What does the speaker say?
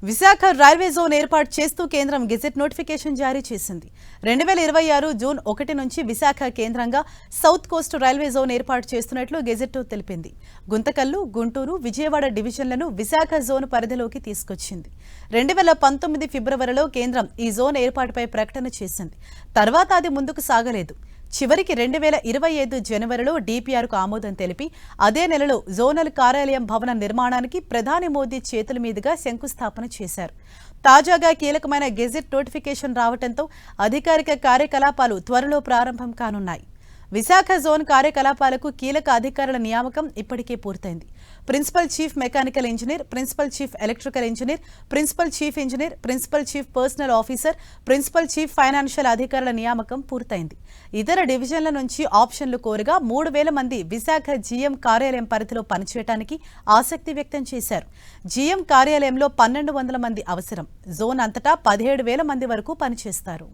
Visakha railway zone ఏర్పాటు చేస్తూ కేంద్రం గెజెట్ నోటిఫికేషన్ జారీ చేసింది. 2026 జూన్ 1 నుంచి విశాఖ కేంద్రంగా సౌత్ కోస్ట్ రైల్వే జోన్ ఏర్పాటు చేస్తున్నట్లు గెజెట్ తెలిపింది. గుంతకల్లు, గుంటూరు, విజయవాడ డివిజన్లను విశాఖ జోన్ పరిధిలోకి తీసుకొచ్చింది. 2019 ఫిబ్రవరిలో కేంద్రం ఈ జోన్ ఏర్పాటుపై ప్రకటన చేసింది. తర్వాత అది ముందుకు సాగలేదు. చివరికి 2025 జనవరిలో డిపిఆర్కు ఆమోదం తెలిపి అదే నెలలో జోనల్ కార్యాలయం భవన నిర్మాణానికి ప్రధాని మోదీ చేతుల మీదుగా శంకుస్థాపన చేశారు. తాజాగా కీలకమైన గెజెట్ నోటిఫికేషన్ రావడంతో అధికారిక కార్యకలాపాలు త్వరలో ప్రారంభం కానున్నాయి. విశాఖ జోన్ కార్యకలాపాలకు కీలక అధికారుల నియామకం ఇప్పటికే పూర్తయింది. Principal chief mechanical engineer, principal chief electrical engineer, principal chief engineer, principal chief personnel officer, principal chief financial అధికారుల నియామకం పూర్తయింది. ఇతర డివిజన్ల నుంచి ఆప్షన్లు కోరగా 3000 మంది విశాఖ జీఎం కార్యాలయం పరిధిలో పనిచేయడానికి ఆసక్తి వ్యక్తం చేశారు. జీఎం కార్యాలయంలో 1200 మంది అవసరం. జోన్ అంతటా 17,000 మంది వరకు పనిచేస్తారు.